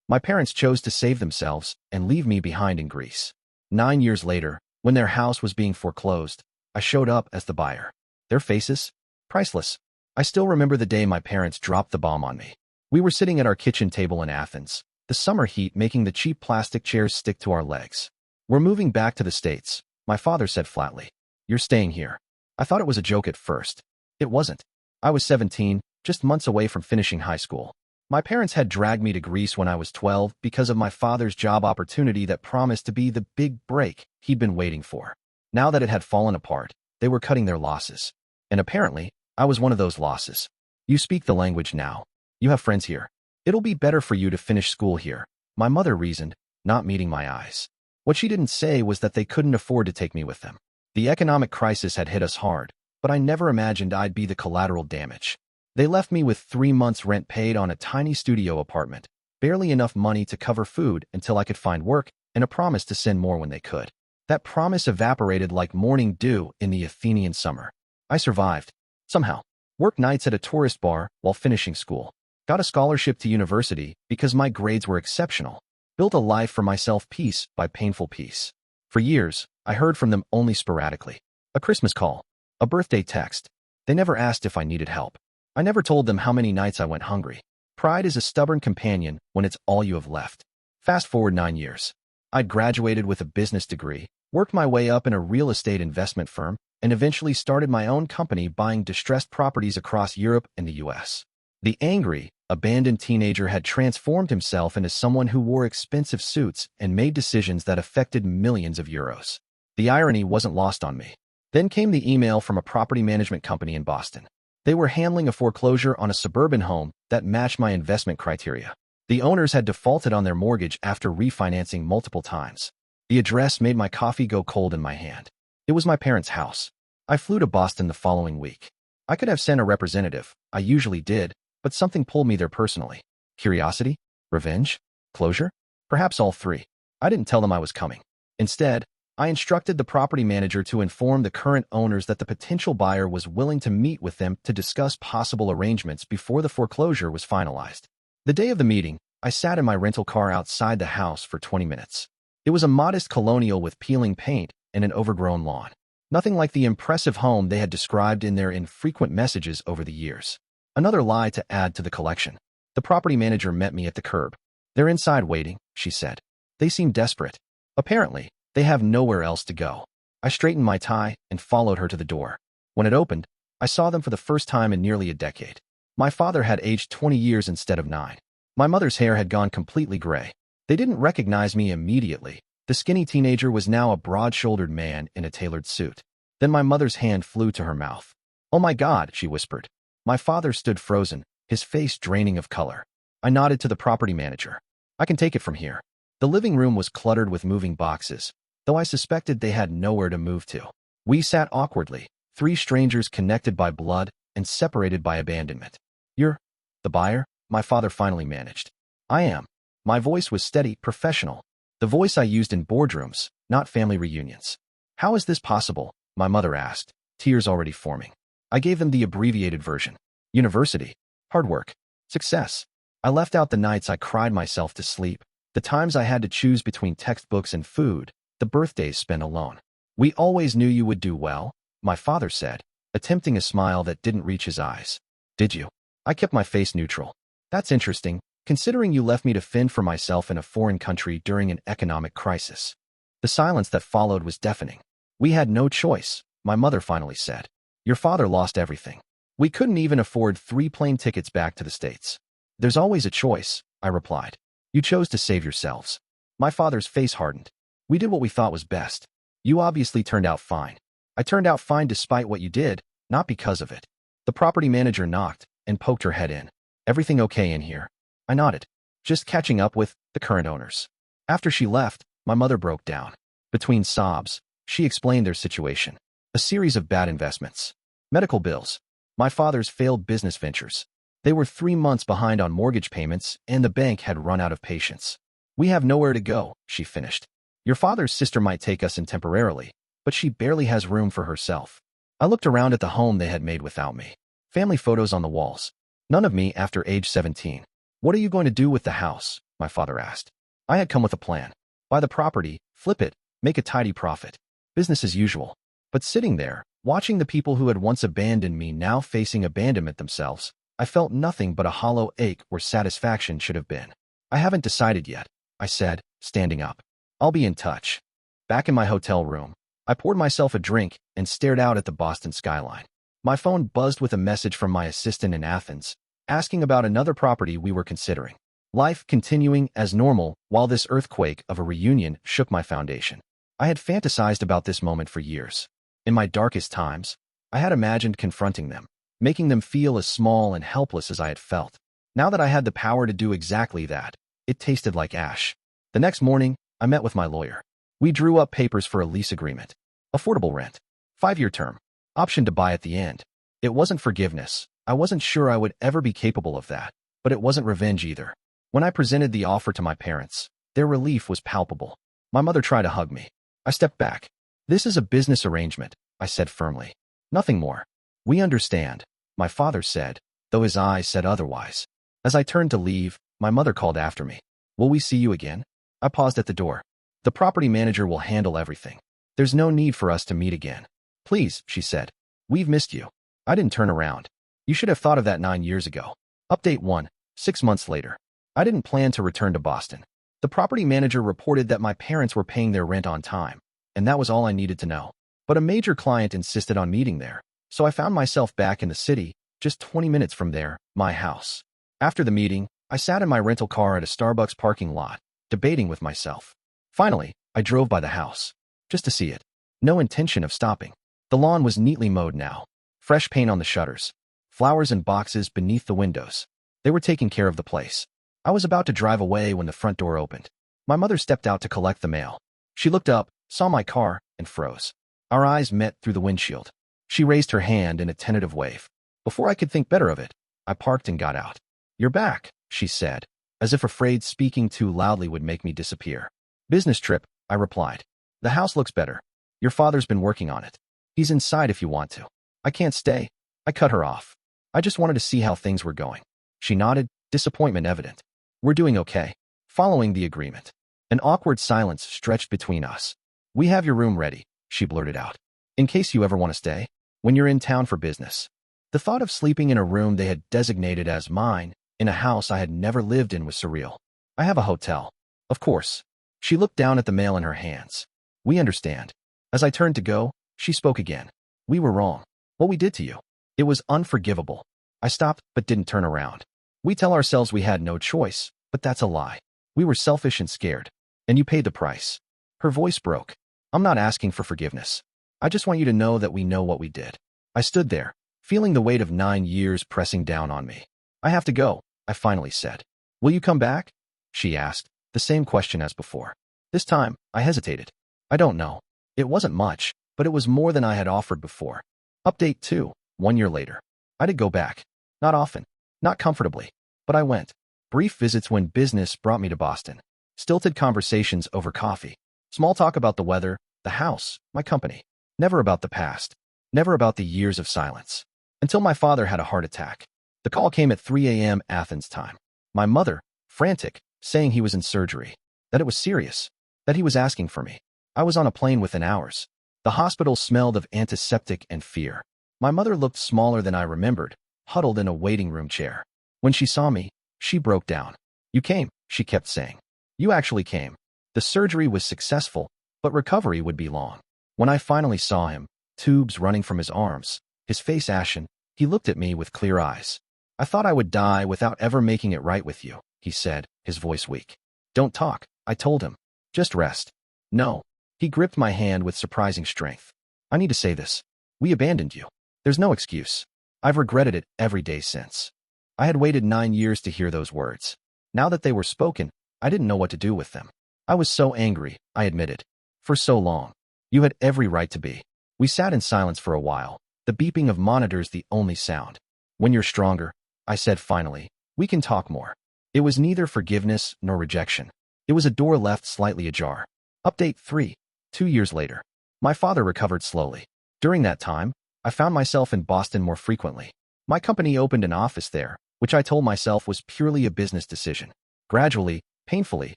My parents chose to save themselves and leave me behind in Greece. 9 years later, when their house was being foreclosed, I showed up as the buyer. Their faces? Priceless. I still remember the day my parents dropped the bomb on me. We were sitting at our kitchen table in Athens, the summer heat making the cheap plastic chairs stick to our legs. "We're moving back to the States," my father said flatly. "You're staying here." I thought it was a joke at first. It wasn't. I was 17, just months away from finishing high school. My parents had dragged me to Greece when I was 12 because of my father's job opportunity that promised to be the big break he'd been waiting for. Now that it had fallen apart, they were cutting their losses. And apparently, I was one of those losses. "You speak the language now. You have friends here. It'll be better for you to finish school here," my mother reasoned, not meeting my eyes. What she didn't say was that they couldn't afford to take me with them. The economic crisis had hit us hard, but I never imagined I'd be the collateral damage. They left me with 3 months' rent paid on a tiny studio apartment, barely enough money to cover food until I could find work, and a promise to send more when they could. That promise evaporated like morning dew in the Athenian summer. I survived. Somehow. Worked nights at a tourist bar while finishing school. Got a scholarship to university because my grades were exceptional. Built a life for myself piece by painful piece. For years, I heard from them only sporadically. A Christmas call. A birthday text. They never asked if I needed help. I never told them how many nights I went hungry. Pride is a stubborn companion when it's all you have left. Fast forward 9 years. I'd graduated with a business degree, worked my way up in a real estate investment firm, and eventually started my own company buying distressed properties across Europe and the US. The angry, abandoned teenager had transformed himself into someone who wore expensive suits and made decisions that affected millions of euros. The irony wasn't lost on me. Then came the email from a property management company in Boston. They were handling a foreclosure on a suburban home that matched my investment criteria. The owners had defaulted on their mortgage after refinancing multiple times. The address made my coffee go cold in my hand. It was my parents' house. I flew to Boston the following week. I could have sent a representative, I usually did, but something pulled me there personally. Curiosity? Revenge? Closure? Perhaps all three. I didn't tell them I was coming. Instead, I instructed the property manager to inform the current owners that the potential buyer was willing to meet with them to discuss possible arrangements before the foreclosure was finalized. The day of the meeting, I sat in my rental car outside the house for 20 minutes. It was a modest colonial with peeling paint and an overgrown lawn. Nothing like the impressive home they had described in their infrequent messages over the years. Another lie to add to the collection. The property manager met me at the curb. "They're inside waiting," she said. "They seem desperate. Apparently, they have nowhere else to go." I straightened my tie and followed her to the door. When it opened, I saw them for the first time in nearly a decade. My father had aged 20 years instead of 9. My mother's hair had gone completely gray. They didn't recognize me immediately. The skinny teenager was now a broad-shouldered man in a tailored suit. Then my mother's hand flew to her mouth. "Oh my God," she whispered. My father stood frozen, his face draining of color. I nodded to the property manager. "I can take it from here." The living room was cluttered with moving boxes, though I suspected they had nowhere to move to. We sat awkwardly, 3 strangers connected by blood and separated by abandonment. "You're the buyer?" my father finally managed. "I am." My voice was steady, professional. The voice I used in boardrooms, not family reunions. "How is this possible?" my mother asked, tears already forming. I gave them the abbreviated version. University, hard work, success. I left out the nights I cried myself to sleep, the times I had to choose between textbooks and food, the birthdays spent alone. "We always knew you would do well," my father said, attempting a smile that didn't reach his eyes. "Did you?" I kept my face neutral. "That's interesting, considering you left me to fend for myself in a foreign country during an economic crisis." The silence that followed was deafening. "We had no choice," my mother finally said. "Your father lost everything. We couldn't even afford 3 plane tickets back to the States." "There's always a choice," I replied. "You chose to save yourselves." My father's face hardened. "We did what we thought was best. You obviously turned out fine." "I turned out fine despite what you did, not because of it." The property manager knocked and poked her head in. "Everything okay in here?" I nodded. "Just catching up with the current owners." After she left, my mother broke down. Between sobs, she explained their situation. A series of bad investments. Medical bills. My father's failed business ventures. They were 3 months behind on mortgage payments, and the bank had run out of patience. "We have nowhere to go," she finished. "Your father's sister might take us in temporarily, but she barely has room for herself." I looked around at the home they had made without me. Family photos on the walls. None of me after age 17. "What are you going to do with the house?" my father asked. I had come with a plan. Buy the property, flip it, make a tidy profit. Business as usual. But sitting there, watching the people who had once abandoned me now facing abandonment themselves, I felt nothing but a hollow ache where satisfaction should have been. I haven't decided yet, I said, standing up. I'll be in touch. Back in my hotel room, I poured myself a drink and stared out at the Boston skyline. My phone buzzed with a message from my assistant in Athens, asking about another property we were considering. Life continuing as normal while this earthquake of a reunion shook my foundation. I had fantasized about this moment for years. In my darkest times, I had imagined confronting them, making them feel as small and helpless as I had felt. Now that I had the power to do exactly that, it tasted like ash. The next morning, I met with my lawyer. We drew up papers for a lease agreement. Affordable rent. 5-year term. Option to buy at the end. It wasn't forgiveness. I wasn't sure I would ever be capable of that, but it wasn't revenge either. When I presented the offer to my parents, their relief was palpable. My mother tried to hug me. I stepped back. This is a business arrangement, I said firmly. Nothing more. We understand, my father said, though his eyes said otherwise. As I turned to leave, my mother called after me. Will we see you again? I paused at the door. The property manager will handle everything. There's no need for us to meet again. Please, she said. We've missed you. I didn't turn around. You should have thought of that 9 years ago. Update 1. 6 months later. I didn't plan to return to Boston. The property manager reported that my parents were paying their rent on time, and that was all I needed to know. But a major client insisted on meeting there, so I found myself back in the city, just 20 minutes from there, my house. After the meeting, I sat in my rental car at a Starbucks parking lot, debating with myself. Finally, I drove by the house, just to see it. No intention of stopping. The lawn was neatly mowed now. Fresh paint on the shutters. Flowers in boxes beneath the windows. They were taking care of the place. I was about to drive away when the front door opened. My mother stepped out to collect the mail. She looked up, saw my car, and froze. Our eyes met through the windshield. She raised her hand in a tentative wave. Before I could think better of it, I parked and got out. You're back, she said, as if afraid speaking too loudly would make me disappear. Business trip, I replied. The house looks better. Your father's been working on it. He's inside if you want to. I can't stay. I cut her off. I just wanted to see how things were going. She nodded, disappointment evident. We're doing okay. Following the agreement. An awkward silence stretched between us. We have your room ready, she blurted out. In case you ever want to stay, when you're in town for business. The thought of sleeping in a room they had designated as mine, in a house I had never lived in, was surreal. I have a hotel. Of course. She looked down at the mail in her hands. We understand. As I turned to go, she spoke again. We were wrong. What we did to you. It was unforgivable. I stopped but didn't turn around. We tell ourselves we had no choice, but that's a lie. We were selfish and scared. And you paid the price. Her voice broke. I'm not asking for forgiveness. I just want you to know that we know what we did. I stood there, feeling the weight of 9 years pressing down on me. I have to go, I finally said. Will you come back? She asked, the same question as before. This time, I hesitated. I don't know. It wasn't much, but it was more than I had offered before. Update 2, 1 year later. I did go back. Not often. Not comfortably. But I went. Brief visits when business brought me to Boston. Stilted conversations over coffee. Small talk about the weather, the house, my company. Never about the past. Never about the years of silence. Until my father had a heart attack. The call came at 3 a.m. Athens time. My mother, frantic, saying he was in surgery. That it was serious. That he was asking for me. I was on a plane within hours. The hospital smelled of antiseptic and fear. My mother looked smaller than I remembered, huddled in a waiting room chair. When she saw me, she broke down. You came, she kept saying. You actually came. The surgery was successful, but recovery would be long. When I finally saw him, tubes running from his arms, his face ashen, he looked at me with clear eyes. I thought I would die without ever making it right with you, he said, his voice weak. Don't talk, I told him. Just rest. No. He gripped my hand with surprising strength. I need to say this. We abandoned you. There's no excuse. I've regretted it every day since. I had waited 9 years to hear those words. Now that they were spoken, I didn't know what to do with them. I was so angry, I admitted. For so long. You had every right to be. We sat in silence for a while, the beeping of monitors the only sound. When you're stronger, I said finally, we can talk more. It was neither forgiveness nor rejection. It was a door left slightly ajar. Update 3. 2 years later. My father recovered slowly. During that time, I found myself in Boston more frequently. My company opened an office there, which I told myself was purely a business decision. Gradually, Painfully,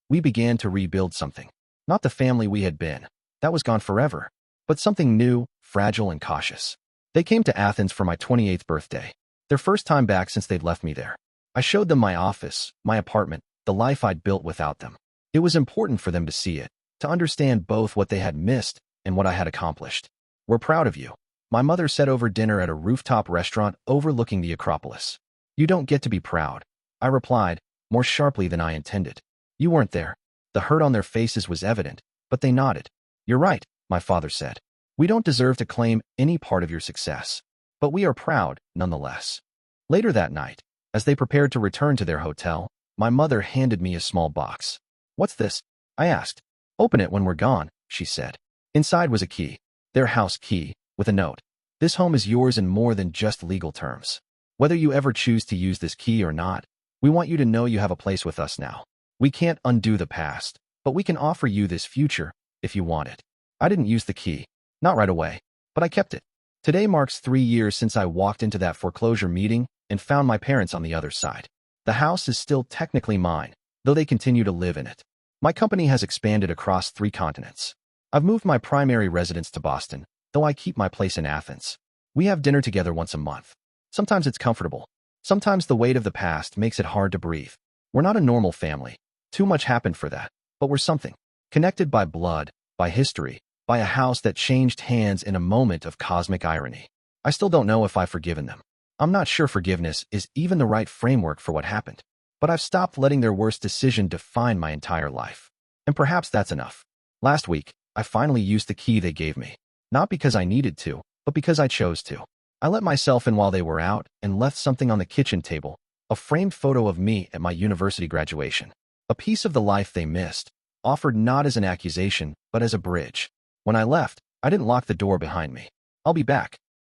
we began to rebuild something. Not the family we had been. That was gone forever. But something new, fragile, and cautious. They came to Athens for my 28th birthday. Their first time back since they'd left me there. I showed them my office, my apartment, the life I'd built without them. It was important for them to see it, to understand both what they had missed and what I had accomplished. "We're proud of you," my mother said over dinner at a rooftop restaurant overlooking the Acropolis. "You don't get to be proud," I replied, more sharply than I intended. "You weren't there." The hurt on their faces was evident, but they nodded. "You're right," my father said. "We don't deserve to claim any part of your success, but we are proud nonetheless." Later that night, as they prepared to return to their hotel, my mother handed me a small box. "What's this?" I asked. "Open it when we're gone," she said. Inside was a key, their house key, with a note. "This home is yours in more than just legal terms. Whether you ever choose to use this key or not, we want you to know you have a place with us now. We can't undo the past, but we can offer you this future if you want it." I didn't use the key. Not right away, but I kept it. Today marks 3 years since I walked into that foreclosure meeting and found my parents on the other side. The house is still technically mine, though they continue to live in it. My company has expanded across 3 continents. I've moved my primary residence to Boston, though I keep my place in Athens. We have dinner together once a month. Sometimes it's comfortable. Sometimes the weight of the past makes it hard to breathe. We're not a normal family. Too much happened for that. But we're something. Connected by blood, by history, by a house that changed hands in a moment of cosmic irony. I still don't know if I've forgiven them. I'm not sure forgiveness is even the right framework for what happened. But I've stopped letting their worst decision define my entire life. And perhaps that's enough. Last week, I finally used the key they gave me. Not because I needed to, but because I chose to. I let myself in while they were out and left something on the kitchen table, a framed photo of me at my university graduation. A piece of the life they missed, offered not as an accusation, but as a bridge. When I left, I didn't lock the door behind me. "I'll be back,"